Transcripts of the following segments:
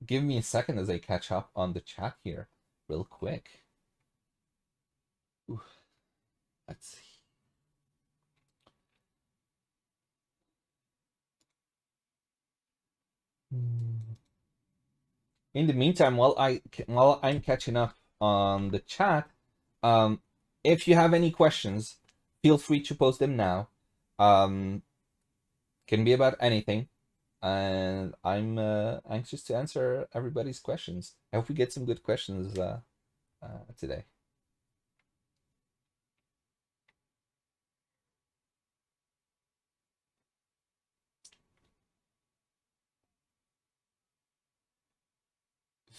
Give me a second as I catch up on the chat here real quick. Ooh, let's see. In the meantime, while I'm catching up on the chat, um, if you have any questions, feel free to post them now. Um, can be about anything, and I'm anxious to answer everybody's questions. I hope we get some good questions today.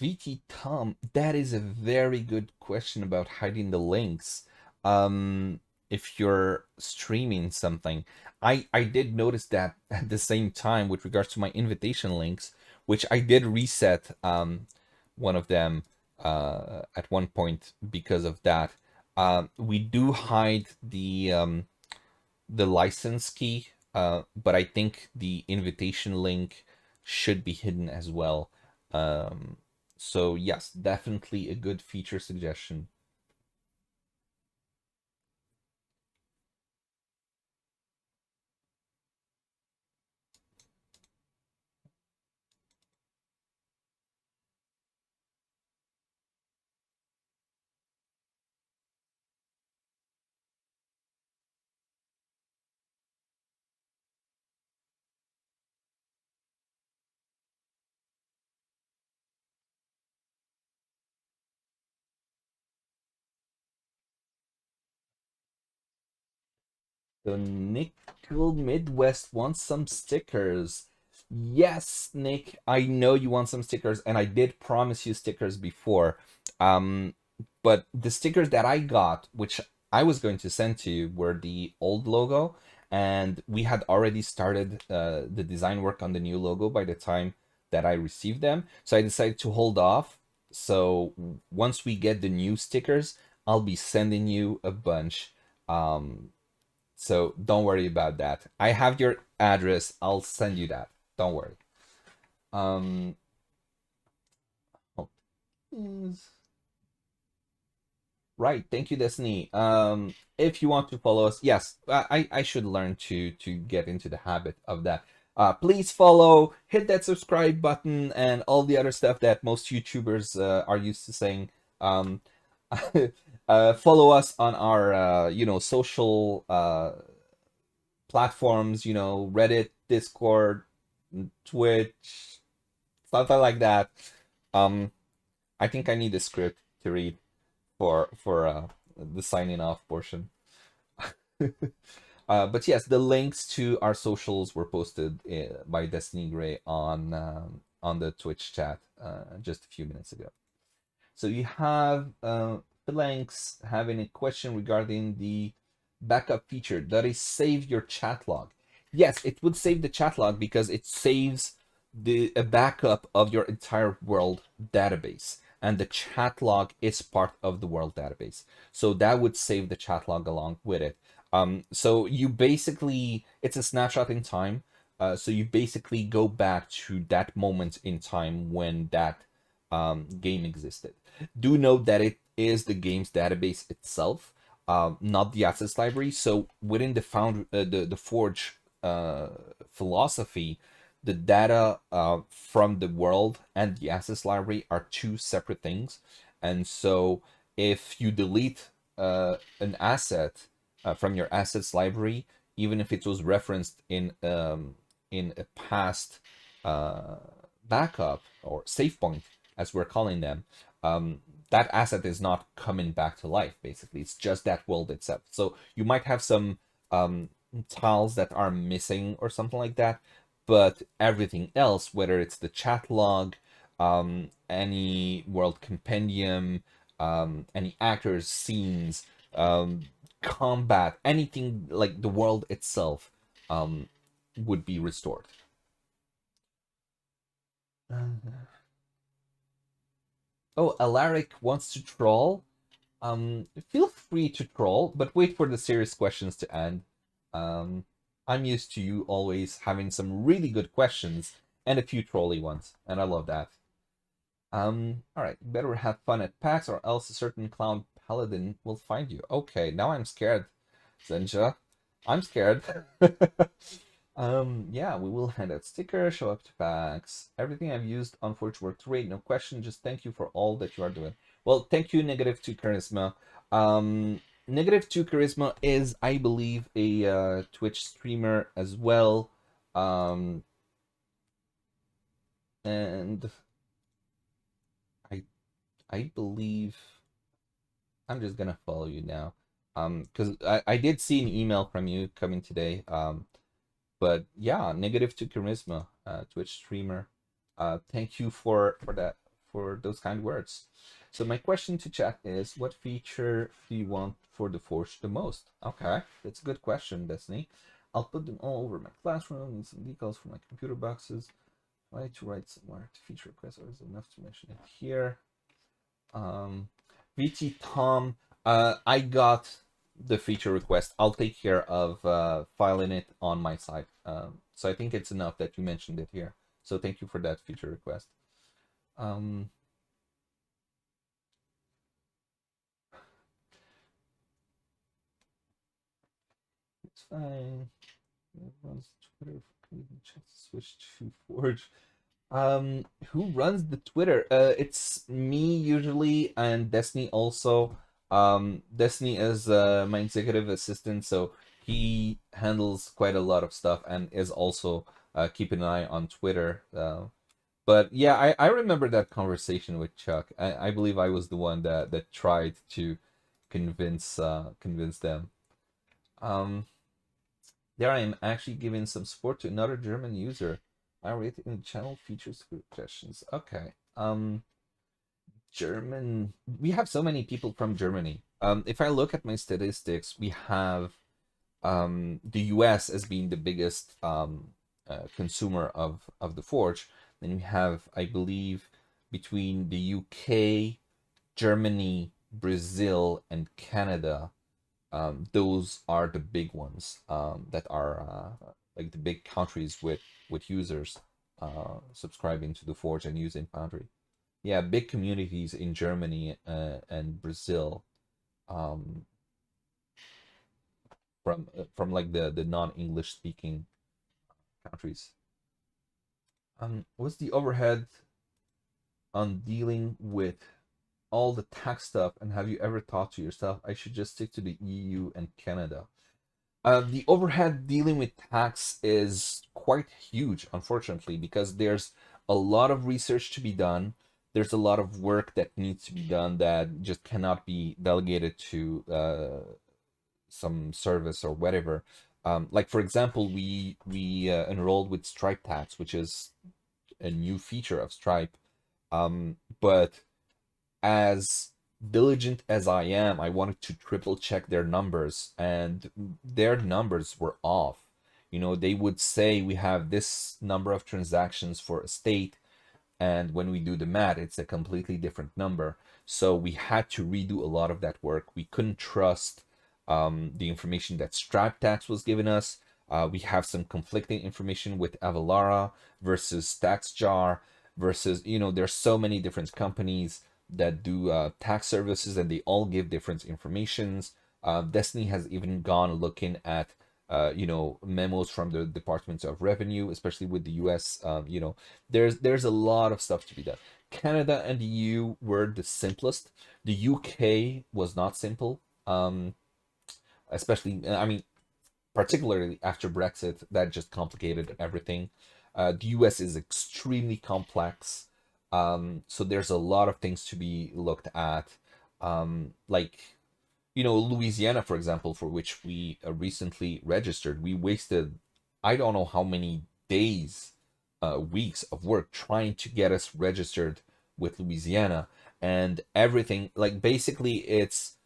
VT Tom, that is a very good question about hiding the links. If you're streaming something, I did notice that at the same time with regards to my invitation links, which I did reset one of them at one point because of that. We do hide the license key, but I think the invitation link should be hidden as well. Um, so yes, definitely a good feature suggestion. The Nickel Midwest wants some stickers. Yes, Nick, I know you want some stickers, and I did promise you stickers before. Um, but the stickers that I got, which I was going to send to you, were the old logo, and we had already started the design work on the new logo by the time that I received them. So I decided to hold off. So once we get the new stickers, I'll be sending you a bunch. So don't worry about that. I have your address. I'll send you that. Don't worry. Um, oh, right. Thank you, Destiny. If you want to follow us, yes, I should learn to get into the habit of that. Please follow, hit that subscribe button, and all the other stuff that most YouTubers are used to saying. Um, follow us on our social platforms, Reddit, Discord, Twitch, something like that. Um, I think I need a script to read for the signing off portion. But yes, the links to our socials were posted by Destiny Gray on the Twitch chat just a few minutes ago. So you have Phalanx having a question regarding the backup feature. Does it save your chat log? Yes, it would save the chat log because it saves a backup of your entire world database. And the chat log is part of the world database. So that would save the chat log along with it. So you basically, it's a snapshot in time. So you basically go back to that moment in time when that game existed. Do note that it is the game's database itself, not the assets library. So within the Forge philosophy, the data from the world and the assets library are two separate things. And so if you delete an asset from your assets library, even if it was referenced in a past uh, backup or save point, as we're calling them, that asset is not coming back to life. Basically, it's just that world itself. So you might have some tiles that are missing or something like that, but everything else, whether it's the chat log, any world compendium, any actors, scenes, combat, anything like the world itself, would be restored. Oh, Alaric wants to troll. Feel free to troll, but wait for the serious questions to end. Um, I'm used to you always having some really good questions, and a few trolley ones, and I love that. All right, you better have fun at PAX, or else a certain clown paladin will find you. Okay, now I'm scared, Zenja. I'm scared. Yeah, we will hand out stickers, show up to PAX. Everything I've used on Forge worked great, no question. Just thank you for all that you are doing. Well, thank you, Negative 2 Charisma. Negative 2 Charisma is, I believe, a Twitch streamer as well. And I I believe I'm just gonna follow you now. Because I did see an email from you coming today. But yeah, Negative 2 Charisma, Twitch streamer. Thank you for that, for those kind words. So my question to chat is, what feature do you want for the Forge the most? Okay, that's a good question, Destiny. I'll put them all over my classroom and some decals for my computer boxes. I like to write somewhere to feature requests, or is enough to mention it here? VT Tom, I got the feature request. I'll take care of filing it on my side. So I think it's enough that you mentioned it here. So thank you for that feature request. It's fine. It runs Twitter for switch to Forge. Who runs the Twitter? It's me usually, and Destiny also. Destiny is my executive assistant, so he handles quite a lot of stuff and is also keeping an eye on Twitter. But yeah, I remember that conversation with Chuck. I believe I was the one that tried to convince them. Um, there I am actually giving some support to another German user. I rate in the channel features suggestions. Okay. German. We have so many people from Germany. If I look at my statistics, we have the US as being the biggest consumer of the Forge. Then we have, I believe, between the UK, Germany, Brazil, and Canada. Those are the big ones that are like the big countries with users subscribing to the Forge and using Foundry. Yeah, big communities in Germany and Brazil, um, from like the non-English speaking countries. What's the overhead on dealing with all the tax stuff? And have you ever thought to yourself, I should just stick to the EU and Canada? The overhead dealing with tax is quite huge, unfortunately, because there's a lot of research to be done. There's a lot of work that needs to be done that just cannot be delegated to some service or whatever. Like for example, we enrolled with Stripe Tax, which is a new feature of Stripe. But as diligent as I am, I wanted to triple check their numbers, and their numbers were off. You know, they would say we have this number of transactions for a state, and when we do the math, it's a completely different number. So we had to redo a lot of that work. We couldn't trust the information that Stripe Tax was giving us. We have some conflicting information with Avalara versus TaxJar versus, you know, there's so many different companies that do tax services, and they all give different informations. Destiny has even gone looking at you know, memos from the Department of Revenue, especially with the US. You know, there's a lot of stuff to be done. Canada and the EU were the simplest. The UK was not simple. Especially, I mean, particularly after Brexit, that just complicated everything. The US is extremely complex. So there's a lot of things to be looked at. Like, you know, Louisiana, for example, for which we recently registered, we wasted, I don't know how many days, weeks of work trying to get us registered with Louisiana. And everything, like basically it's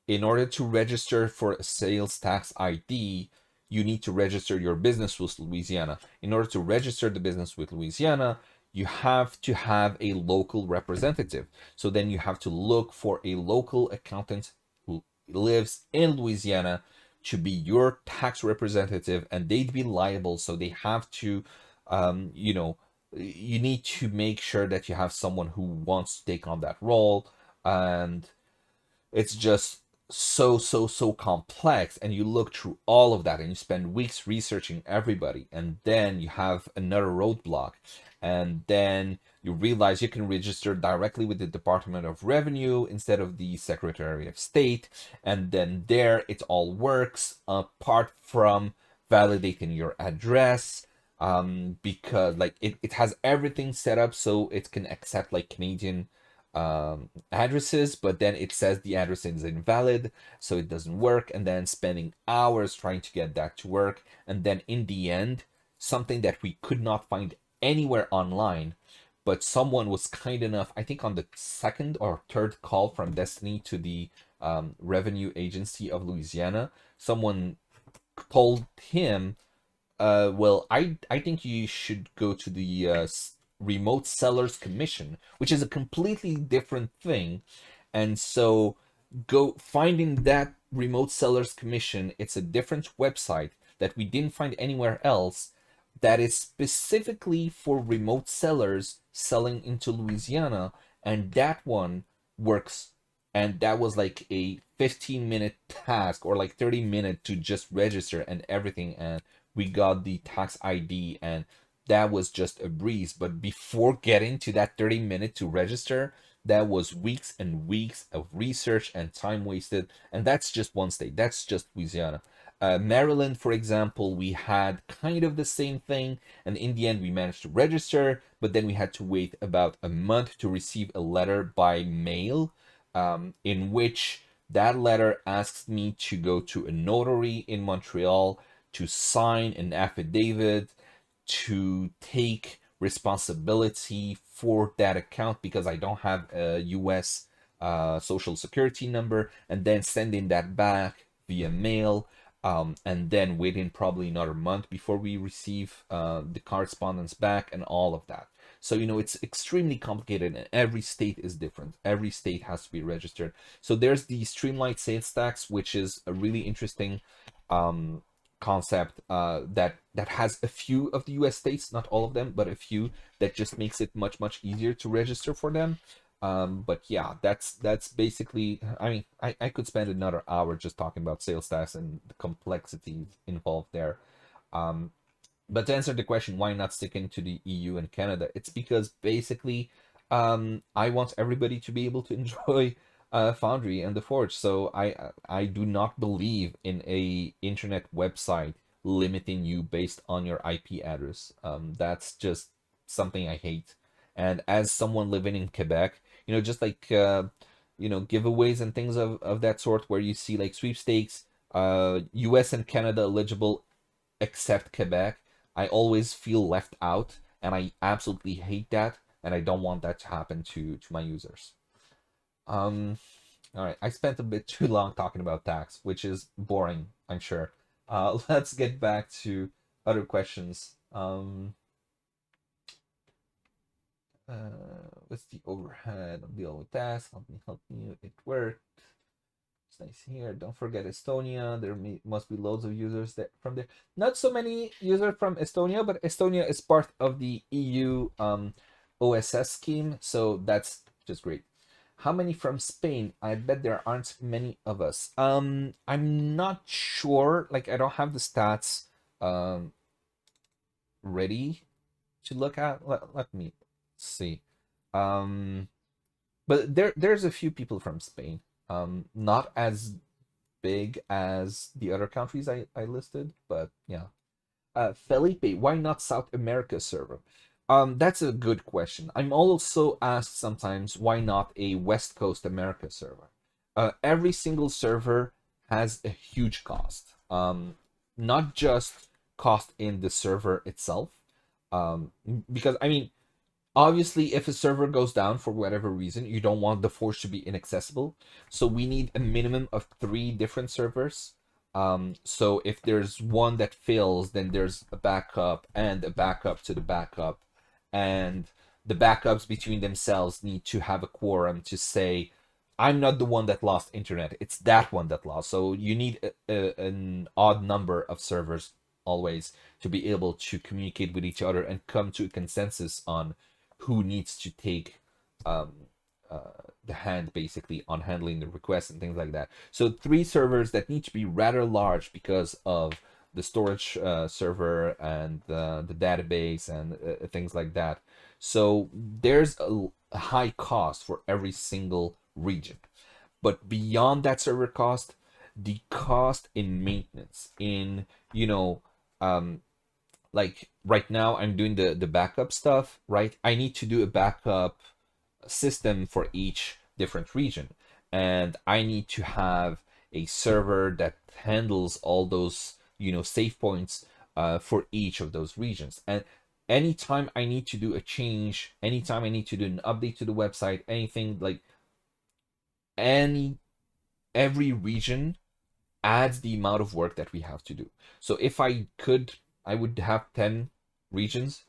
in order to register for a sales tax ID, you need to register your business with Louisiana. In order to register the business with Louisiana, you have to have a local representative. So then you have to look for a local accountant who lives in Louisiana to be your tax representative, and they'd be liable. So they have to You know, you need to make sure that you have someone who wants to take on that role, and it's just so complex. And you look through all of that and you spend weeks researching everybody, and then you have another roadblock, and then you realize you can register directly with the Department of Revenue instead of the Secretary of State, and then there it all works apart from validating your address, because like it has everything set up so it can accept like Canadian addresses, but then it says the address is invalid, so it doesn't work, and then spending hours trying to get that to work. And then in the end, something that we could not find anywhere online, but someone was kind enough, I think on the second or third call from Destiny to the revenue agency of Louisiana, someone told him, well, I think you should go to the Remote Sellers Commission, which is a completely different thing. And so go finding that Remote Sellers Commission, it's a different website that we didn't find anywhere else, that is specifically for remote sellers selling into Louisiana, and that one works. And that was like a 15-minute task, or like 30-minute to just register and everything, and we got the tax ID, and that was just a breeze. But before getting to that 30-minute to register, that was weeks and weeks of research and time wasted. And that's just one state, that's just Louisiana. Maryland, for example, we had kind of the same thing, and in the end we managed to register, but then we had to wait about a month to receive a letter by mail, in which that letter asks me to go to a notary in Montreal to sign an affidavit to take responsibility for that account because I don't have a US social security number, and then sending that back via mail, and then waiting probably another month before we receive the correspondence back and all of that. So, you know, it's extremely complicated, and every state is different. Every state has to be registered. So there's the streamlined sales tax, which is a really interesting concept that has a few of the US states, not all of them, but a few, that just makes it much easier to register for them. But yeah, that's basically, I mean, I could spend another hour just talking about sales tax and the complexities involved there. But to answer the question, why not stick into the EU and Canada? It's because basically, I want everybody to be able to enjoy Foundry and the Forge. So I do not believe in a internet website limiting you based on your IP address. That's just something I hate. And as someone living in Quebec, you know, just like you know, giveaways and things of that sort, where you see like sweepstakes, US and Canada eligible except Quebec, I always feel left out, and I absolutely hate that, and I don't want that to happen to my users. Um, all right, I spent a bit too long talking about tax, which is boring, I'm sure. Let's get back to other questions. What's the overhead of dealing with tasks? Help me, it worked. It's nice here. Don't forget Estonia. There must be loads of users that from there. Not so many users from Estonia, but Estonia is part of the EU OSS scheme, so that's just great. How many from Spain? I bet there aren't many of us. I'm not sure. Like, I don't have the stats ready to look at. Let me see. But there's a few people from Spain. Not as big as the other countries I listed, but yeah. Felipe, why not South America server? That's a good question. I'm also asked sometimes why not a West Coast America server. Every single server has a huge cost. Not just cost in the server itself. Because I mean, obviously, if a server goes down for whatever reason, you don't want the forge to be inaccessible. So we need a minimum of 3 different servers. So if there's one that fails, then there's a backup and a backup to the backup. And the backups between themselves need to have a quorum to say, I'm not the one that lost internet, it's that one that lost. So you need an odd number of servers always, to be able to communicate with each other and come to a consensus on who needs to take um, the hand basically on handling the requests and things like that. So 3 servers that need to be rather large because of the storage server and the database and things like that. So there's a high cost for every single region. But beyond that server cost, the cost in maintenance, in, you know, um, like right now I'm doing the backup stuff, right? I need to do a backup system for each different region. And I need to have a server that handles all those, save points for each of those regions. And anytime I need to do a change, anytime I need to do an update to the website, anything like any every region adds the amount of work that we have to do. So if I could, I would have 10 regions,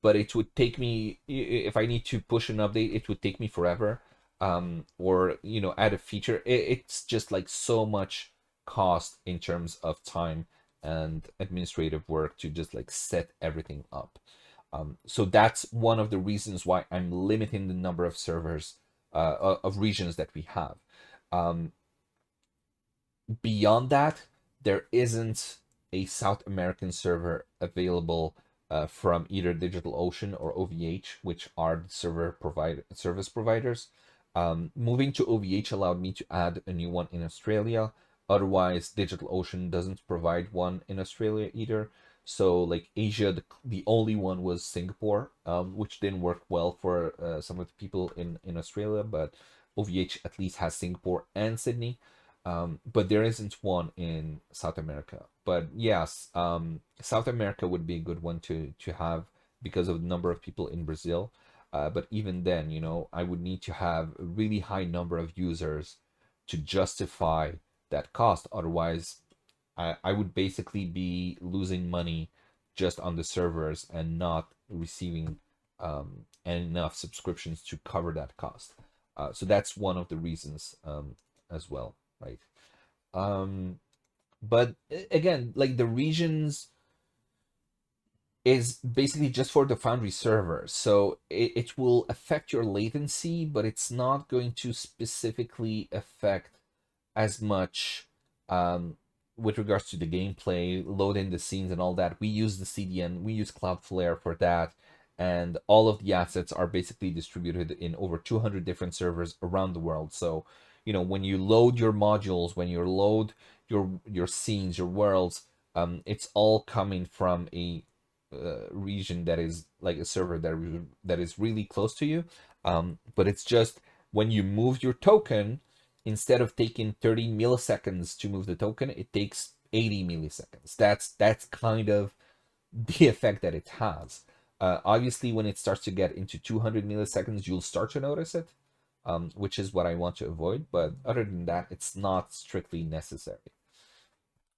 but it would take me, if I need to push an update, it would take me forever. Or add a feature. It's just like so much cost in terms of time and administrative work to just like set everything up. So that's one of the reasons why I'm limiting the number of servers, of regions that we have. Um, Beyond that, there isn't a South American server available from either DigitalOcean or OVH, which are the service providers. Moving to OVH allowed me to add a new one in Australia. Otherwise, DigitalOcean doesn't provide one in Australia either. So, like Asia, the only one was Singapore, which didn't work well for some of the people in Australia. But OVH at least has Singapore and Sydney. But there isn't one in South America. But yes, South America would be a good one to have because of the number of people in Brazil. But even then, I would need to have a really high number of users to justify that cost. Otherwise, I would basically be losing money just on the servers and not receiving enough subscriptions to cover that cost. So that's one of the reasons as well, right? But again, like the regions is basically just for the Foundry server. So it will affect your latency, but it's not going to specifically affect as much with regards to the gameplay, loading the scenes and all that. We use the CDN, we use Cloudflare for that, and all of the assets are basically distributed in over 200 different servers around the world. So, when you load your modules, when you load your scenes, your worlds, it's all coming from a region that is like a server that is really close to you. But it's just when you move your token, instead of taking 30 milliseconds to move the token, it takes 80 milliseconds. That's kind of the effect that it has. Obviously, when it starts to get into 200 milliseconds, you'll start to notice it, which is what I want to avoid. But other than that, it's not strictly necessary.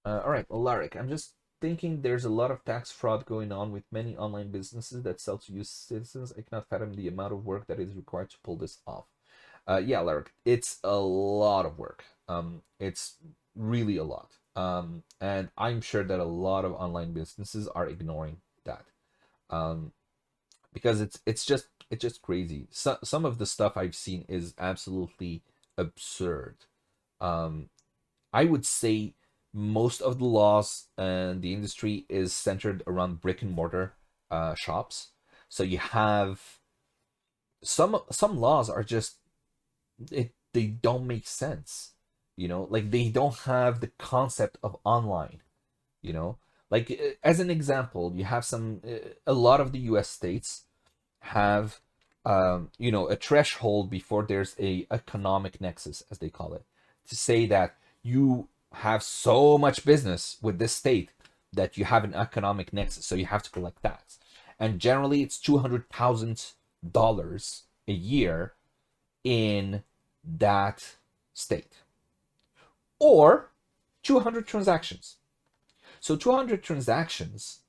All right, well, Larry, I'm just thinking there's a lot of tax fraud going on with many online businesses that sell to US citizens. I cannot fathom the amount of work that is required to pull this off. Yeah, Larry, it's a lot of work. It's really a lot. And I'm sure that a lot of online businesses are ignoring that. Because it's just crazy. Some of the stuff I've seen is absolutely absurd. I would say most of the laws and the industry is centered around brick and mortar shops. So you have some laws are just they don't make sense. Like they don't have the concept of online. Like as an example, you have a lot of the U.S. states have a threshold before there's a economic nexus, as they call it, to say that you have so much business with this state that you have an economic nexus, so you have to collect tax. And generally, it's $200,000 a year in that state, or 200 transactions. So 200 transactions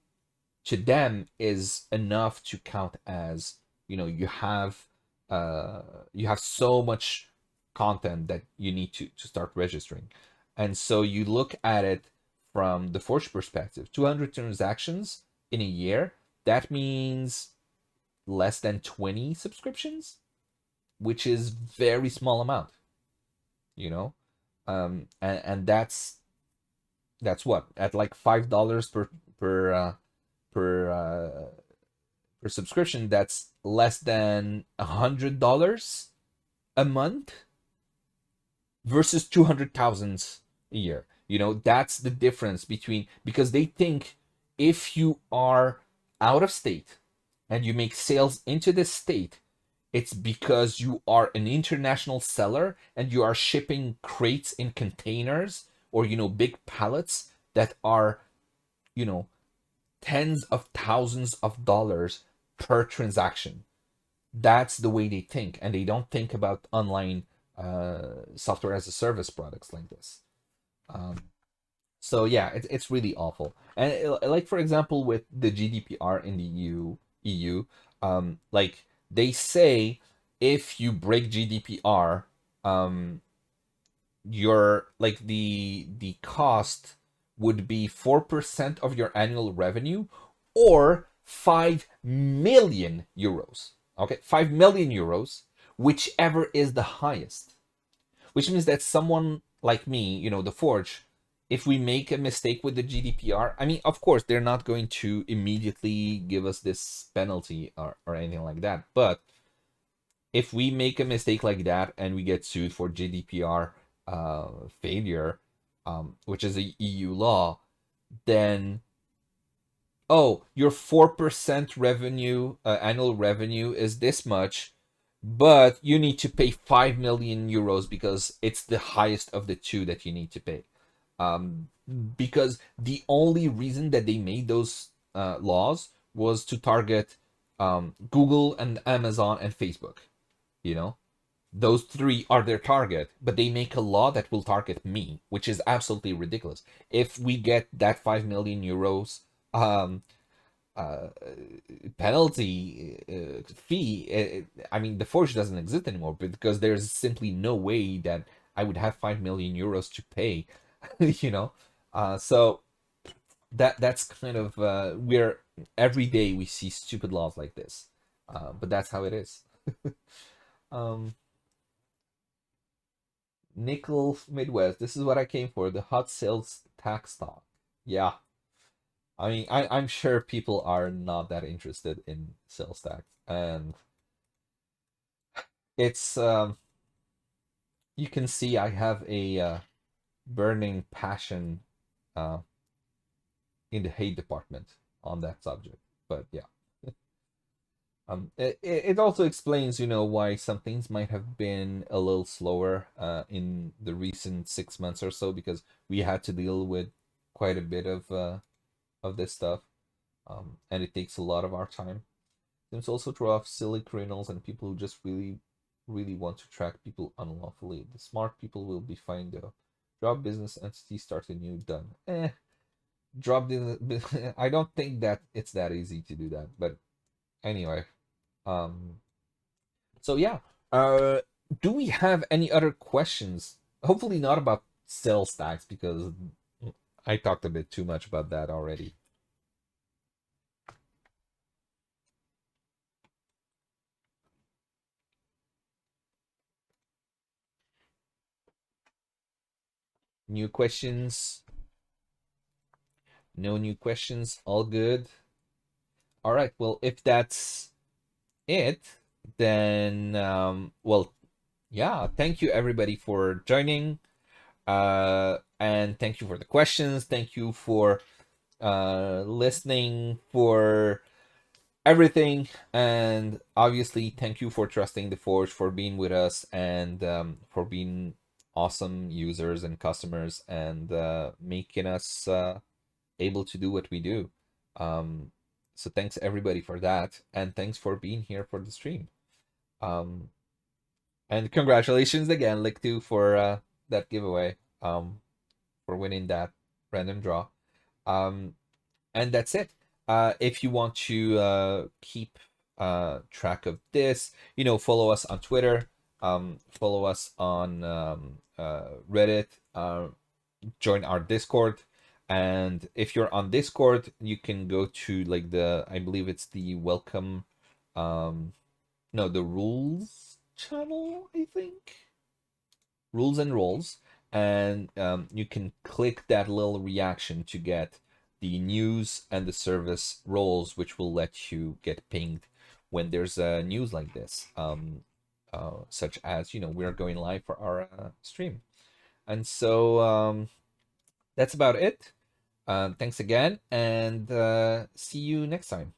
to them is enough to count as you have so much content that you need to start registering. And so you look at it from the Forge perspective. 200 transactions in a year, that means less than 20 subscriptions, which is very small amount, you know. And that's what, at like $5 per per per subscription, that's less than $100 a month versus 200,000 a year. You know, that's the difference between, because they think if you are out of state and you make sales into this state, it's because you are an international seller and you are shipping crates in containers, or, you know, big pallets that are, you know, tens of thousands of dollars per transaction. That's the way they think, and they don't think about online software as a service products like this. Um, so yeah, it's really awful. And like, for example, with the GDPR in the EU, like they say, if you break GDPR, um, your, like, the cost would be 4% of your annual revenue, or 5 million euros. Okay, 5 million euros, whichever is the highest. Which means that someone like me, you know, the Forge, if we make a mistake with the GDPR, I mean, of course, they're not going to immediately give us this penalty or anything like that. But if we make a mistake like that and we get sued for GDPR failure, which is a EU law, then, oh, your 4% revenue, annual revenue is this much, but you need to pay 5 million euros because it's the highest of the two that you need to pay. Because the only reason that they made those laws was to target Google and Amazon and Facebook. You know, those three are their target, but they make a law that will target me, which is absolutely ridiculous. If we get that 5 million euros uh, penalty fee, I mean, the Forge doesn't exist anymore, because there's simply no way that I would have 5 million euros to pay, you know. So that's kind of we're every day we see stupid laws like this, but that's how it is. um, Nickel Midwest, this is what I came for, the hot sales tax talk. Yeah. I mean, I'm sure people are not that interested in sales tax, and it's you can see I have a burning passion uh, in the hate department on that subject. But yeah, it also explains, you know, why some things might have been a little slower in the recent 6 months or so, because we had to deal with quite a bit of this stuff, and it takes a lot of our time. There's also true of silly criminals and people who just really, really want to track people unlawfully. The smart people will be fine though. Drop business entity, start a new, done. Drop the. I don't think that it's that easy to do that. But anyway, um, so yeah. Uh, do we have any other questions? Hopefully not about sales tax, because I talked a bit too much about that already. New questions? No new questions? All good? All right. Well, if that's it, then well, yeah. Thank you everybody for joining, and thank you for the questions. Thank you for listening, for everything, and obviously thank you for trusting the Forge, for being with us, and for being awesome users and customers, and making us able to do what we do. Um, so thanks everybody for that, and thanks for being here for the stream. Um, and congratulations again, Lick2, for that giveaway, for winning that random draw. Um, and that's it. If you want to keep track of this, you know, follow us on Twitter, follow us on Reddit, join our Discord. And if you're on Discord, you can go to like I believe it's the welcome, no, the rules channel, I think. Rules and roles. And you can click that little reaction to get the news and the service roles, which will let you get pinged when there's news like this, such as, we're going live for our stream. And so that's about it. Thanks again, and see you next time.